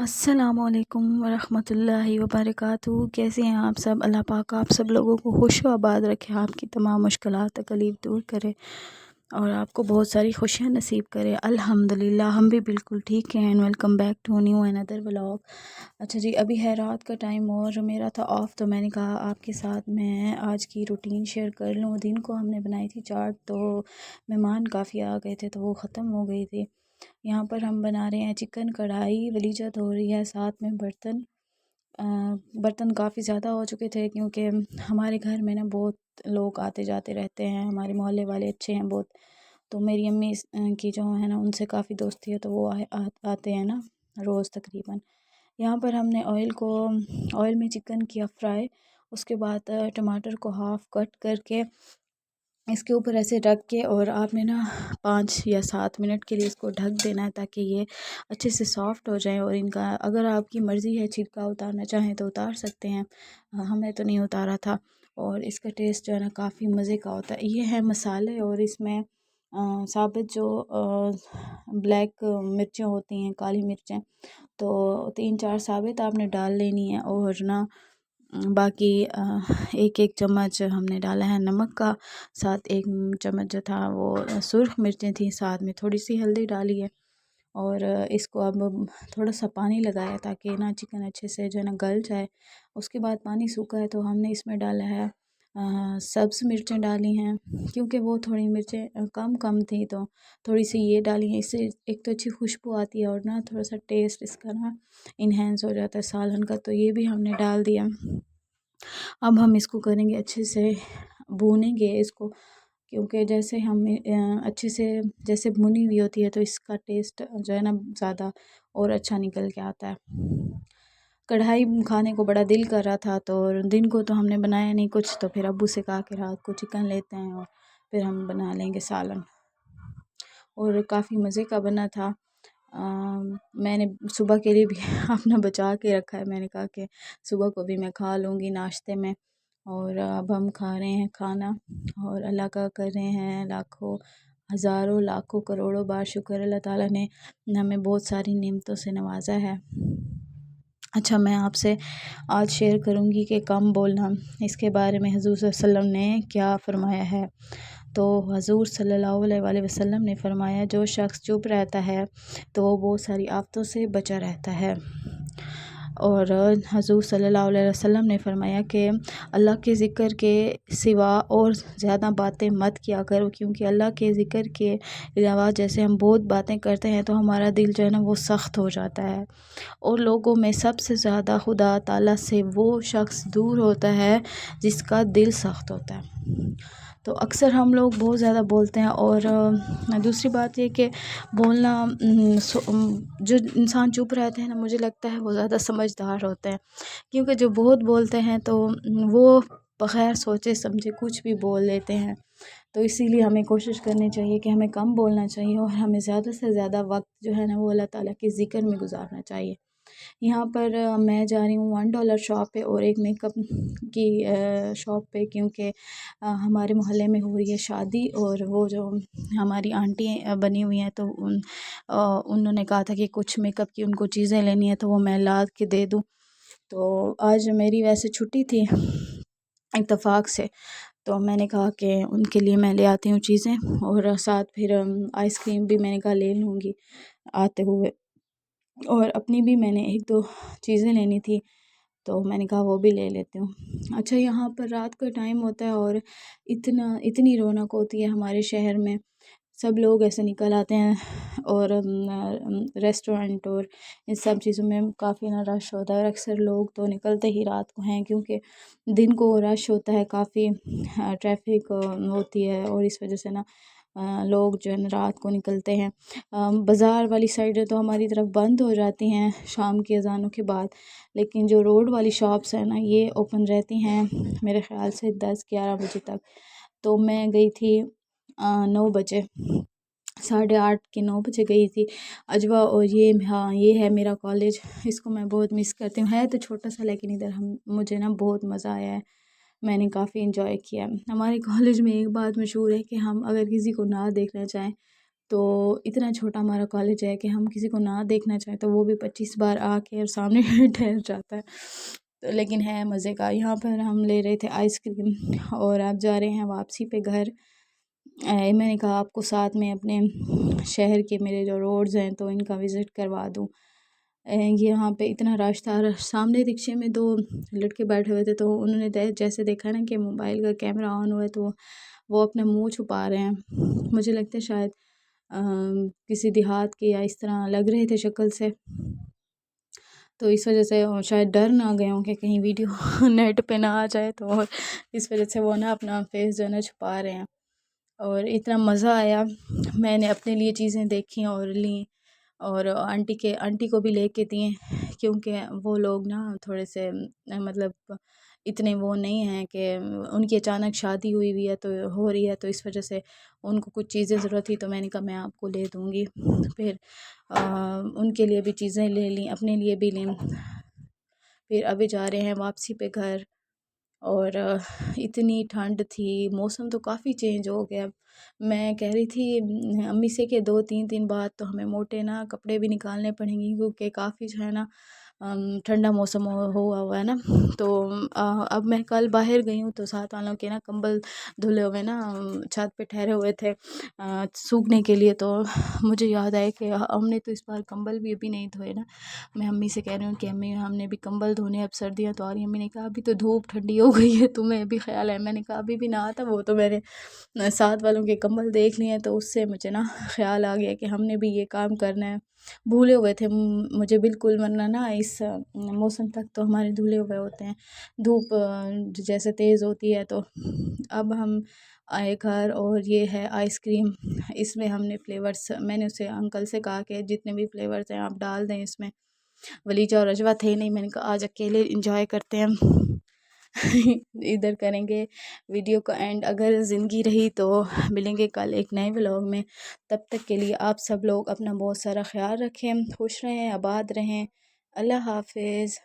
السلام علیکم ورحمۃ اللہ وبرکاتہ۔ کیسے ہیں آپ سب؟ اللہ پاک آپ سب لوگوں کو خوش و آباد رکھے، آپ کی تمام مشکلات تکلیف دور کرے اور آپ کو بہت ساری خوشیاں نصیب کرے۔ الحمدللہ ہم بھی بالکل ٹھیک ہیں۔ Welcome back to new and other vlog. اچھا جی، ابھی ہے رات کا ٹائم اور میرا تھا آف، تو میں نے کہا آپ کے ساتھ میں آج کی روٹین شیئر کر لوں۔ دن کو ہم نے بنائی تھی چاٹ، تو مہمان کافی آ گئے تھے تو وہ ختم ہو گئی تھی۔ یہاں پر ہم بنا رہے ہیں چکن کڑھائی، ولیجت ہو رہی ہے، ساتھ میں برتن کافی زیادہ ہو چکے تھے کیونکہ ہمارے گھر میں نا بہت لوگ آتے جاتے رہتے ہیں، ہمارے محلے والے اچھے ہیں بہت، تو میری امی کی جو ہے نا ان سے کافی دوستی ہے، تو وہ آتے ہیں نا روز تقریباً۔ یہاں پر ہم نے آئل میں چکن کیا فرائی، اس کے بعد ٹماٹر کو ہاف کٹ کر کے اس کے اوپر ایسے رکھ کے، اور آپ نے نا 5 یا 7 منٹ کے لیے اس کو ڈھک دینا ہے تاکہ یہ اچھے سے سافٹ ہو جائیں۔ اور ان کا اگر آپ کی مرضی ہے چھلکا اتارنا چاہیں تو اتار سکتے ہیں، ہمیں تو نہیں اتارا تھا۔ اور اس کا ٹیسٹ جو ہے نا کافی مزے کا ہوتا ہے۔ یہ ہے مسالے، اور اس میں ثابت جو بلیک مرچیں ہوتی ہیں، کالی مرچیں، تو 3-4 ثابت آپ نے ڈال لینی ہے، اور نا باقی ایک چمچ ہم نے ڈالا ہے نمک کا، ساتھ 1 چمچ جو تھا وہ سرخ مرچیں تھیں، ساتھ میں تھوڑی سی ہلدی ڈالی ہے، اور اس کو اب تھوڑا سا پانی لگایا تاکہ نا چکن اچھے سے جو ہے نا گل جائے۔ اس کے بعد پانی سوکھا ہے تو ہم نے اس میں ڈالا ہے سبز مرچیں ڈالی ہیں، کیونکہ وہ تھوڑی مرچیں کم تھی تو تھوڑی سی یہ ڈالی ہیں، اس سے ایک تو اچھی خوشبو آتی ہے اور نا تھوڑا سا ٹیسٹ اس کا نا انہینس ہو جاتا ہے سالن کا، تو یہ بھی ہم نے ڈال دیا۔ اب ہم اس کو کریں گے اچھے سے بھونیں گے اس کو، کیونکہ جیسے ہم اچھے سے جیسے بھنی ہوئی ہوتی ہے تو اس کا ٹیسٹ جو ہے نا زیادہ اور اچھا نکل کے آتا ہے۔ کڑھائی کھانے کو بڑا دل کر رہا تھا، تو دن کو تو ہم نے بنایا نہیں کچھ، تو پھر ابو سے کہا کہ رات کو چکن لیتے ہیں اور پھر ہم بنا لیں گے سالن، اور کافی مزے کا بنا تھا۔ میں نے صبح کے لیے بھی اپنا بچا کے رکھا ہے، میں نے کہا کہ صبح کو بھی میں کھا لوں گی ناشتے میں، اور اب ہم کھا رہے ہیں کھانا، اور اللہ کا کر رہے ہیں لاکھوں ہزاروں لاکھوں کروڑوں بار شکر، اللہ تعالیٰ نے ہمیں بہت ساری نعمتوں سے نوازا ہے۔ اچھا، میں آپ سے آج شیئر کروں گی کہ کم بولنا، اس کے بارے میں حضور صلی اللہ علیہ وسلم نے کیا فرمایا ہے۔ تو حضور صلی اللہ علیہ وسلم نے فرمایا، جو شخص چپ رہتا ہے تو وہ بہت ساری آفتوں سے بچا رہتا ہے۔ اور حضور صلی اللہ علیہ وسلم نے فرمایا کہ اللہ کے ذکر کے سوا اور زیادہ باتیں مت کیا کرو، کیونکہ اللہ کے ذکر کے علاوہ جیسے ہم بہت باتیں کرتے ہیں تو ہمارا دل جو ہے نا وہ سخت ہو جاتا ہے، اور لوگوں میں سب سے زیادہ خدا تعالیٰ سے وہ شخص دور ہوتا ہے جس کا دل سخت ہوتا ہے۔ تو اکثر ہم لوگ بہت زیادہ بولتے ہیں، اور دوسری بات یہ کہ بولنا، جو انسان چپ رہتے ہیں نا مجھے لگتا ہے وہ زیادہ سمجھدار ہوتے ہیں، کیونکہ جو بہت بولتے ہیں تو وہ بغیر سوچے سمجھے کچھ بھی بول لیتے ہیں، تو اسی لیے ہمیں کوشش کرنی چاہیے کہ ہمیں کم بولنا چاہیے، اور ہمیں زیادہ سے زیادہ وقت جو ہے نا وہ اللہ تعالیٰ کے ذکر میں گزارنا چاہیے۔ یہاں پر میں جا رہی ہوں $1 شاپ پہ اور ایک میک اپ کی شاپ پہ، کیونکہ ہمارے محلے میں ہو رہی ہے شادی، اور وہ جو ہماری آنٹی بنی ہوئی ہیں تو انہوں نے کہا تھا کہ کچھ میک اپ کی ان کو چیزیں لینی ہے تو وہ میں لا کے دے دوں، تو آج میری ویسے چھٹی تھی اتفاق سے، تو میں نے کہا کہ ان کے لیے میں لے آتی ہوں چیزیں، اور ساتھ پھر آئس کریم بھی میں نے کہا لے لوں گی آتے ہوئے، اور اپنی بھی میں نے 1-2 چیزیں لینی تھی تو میں نے کہا وہ بھی لے لیتی ہوں۔ اچھا، یہاں پر رات کا ٹائم ہوتا ہے اور اتنی رونق ہوتی ہے ہمارے شہر میں، سب لوگ ایسے نکل آتے ہیں، اور ریسٹورنٹ اور ان سب چیزوں میں کافی نا رش ہوتا ہے، اور اکثر لوگ تو نکلتے ہی رات کو ہیں، کیونکہ دن کو رش ہوتا ہے، کافی ٹریفک ہوتی ہے، اور اس وجہ سے نا لوگ جو ہے نا رات کو نکلتے ہیں۔ بازار والی سائڈ تو ہماری طرف بند ہو جاتی ہیں شام کی اذانوں کے بعد، لیکن جو روڈ والی شاپس ہیں نا یہ اوپن رہتی ہیں میرے خیال سے 10-11 بجے تک۔ تو میں گئی تھی 9 بجے، 8:30 کے 9 بجے گئی تھی اجوا، اور یہ ہے میرا کالج، اس کو میں بہت مس کرتی ہوں، ہے تو چھوٹا سا لیکن ادھر مجھے نا بہت مزہ آیا ہے، میں نے کافی انجوائے کیا۔ ہمارے کالج میں ایک بات مشہور ہے کہ ہم اگر کسی کو نہ دیکھنا چاہیں تو اتنا چھوٹا ہمارا کالج ہے کہ ہم کسی کو نہ دیکھنا چاہیں تو وہ بھی 25 بار آ کے اور سامنے ٹھہر جاتا ہے. لیکن ہے مزے کا. یہاں پر ہم لے رہے تھے آئس کریم اور آپ جا رہے ہیں واپسی پہ گھر. میں نے کہا آپ کو ساتھ میں اپنے شہر کے میرے جو روڈز ہیں تو ان کا وزٹ کروا دوں. یہاں پہ اتنا رش تھا. سامنے رکشے میں 2 لڑکے بیٹھے ہوئے تھے تو انہوں نے جیسے دیکھا نا کہ موبائل کا کیمرہ آن ہوا ہے تو وہ اپنا منہ چھپا رہے ہیں. مجھے لگتا ہے شاید کسی دیہات کے یا اس طرح لگ رہے تھے شکل سے, تو اس وجہ سے شاید ڈر نہ گئے ہوں کہ کہیں ویڈیو نیٹ پہ نہ آ جائے, تو اس وجہ سے وہ نا اپنا فیس جو ہے نا چھپا رہے ہیں. اور اتنا مزہ آیا. میں نے اپنے لیے چیزیں دیکھیں اور لیں اور آنٹی کو بھی لے کے دیں, کیونکہ وہ لوگ نا تھوڑے سے مطلب اتنے وہ نہیں ہیں کہ ان کی اچانک شادی ہوئی ہے تو ہو رہی ہے, تو اس وجہ سے ان کو کچھ چیزیں ضرورت تھی تو میں نے کہا میں آپ کو لے دوں گی. پھر ان کے لیے بھی چیزیں لے لیں, اپنے لیے بھی لیں. پھر ابھی جا رہے ہیں واپسی پہ گھر. اور اتنی ٹھنڈ تھی, موسم تو کافی چینج ہو گیا. میں کہہ رہی تھی امی سے کہ 2-3 دن بعد تو ہمیں موٹے نا کپڑے بھی نکالنے پڑیں گے, کیونکہ کافی جو ہے نا ٹھنڈا موسم ہوا ہے نا. تو اب میں کل باہر گئی ہوں تو ساتھ والوں کے نا کمبل دھلے ہوئے نا چھت پہ ٹھہرے ہوئے تھے سوکھنے کے لیے. تو مجھے یاد آیا کہ ہم نے تو اس بار کمبل بھی ابھی نہیں دھوئے نا. میں امی سے کہہ رہی ہوں کہ امی ہم نے بھی کمبل دھونے, اب سردیاں تو آ رہی ہیں. امی نے کہا ابھی تو دھوپ ٹھنڈی ہو گئی ہے, تمہیں بھی خیال ہے. میں نے کہا ابھی بھی نہ آتا, وہ تو میں نے ساتھ والوں کے کمبل دیکھ لیے ہیں تو اس سے مجھے نا خیال آ گیا کہ ہم نے بھی یہ کام کرنا ہے. بھولے ہوئے تھے مجھے بالکل, ورنہ نا اس موسم تک تو ہمارے دھلے ہوئے ہوتے ہیں. دھوپ جیسے تیز ہوتی ہے تو اب ہم آئے گھر اور یہ ہے آئس کریم. اس میں ہم نے فلیورز, میں نے اسے انکل سے کہا کہ جتنے بھی فلیورز ہیں آپ ڈال دیں اس میں. ولیجہ اور اجوا تھے نہیں, میں نے کہا آج اکیلے انجوائے کرتے ہیں. ادھر کریں گے ویڈیو کا اینڈ. اگر زندگی رہی تو ملیں گے کل ایک نئے ولاگ میں. تب تک کے لیے آپ سب لوگ اپنا بہت سارا خیال رکھیں, خوش رہیں, آباد رہیں. اللہ حافظ.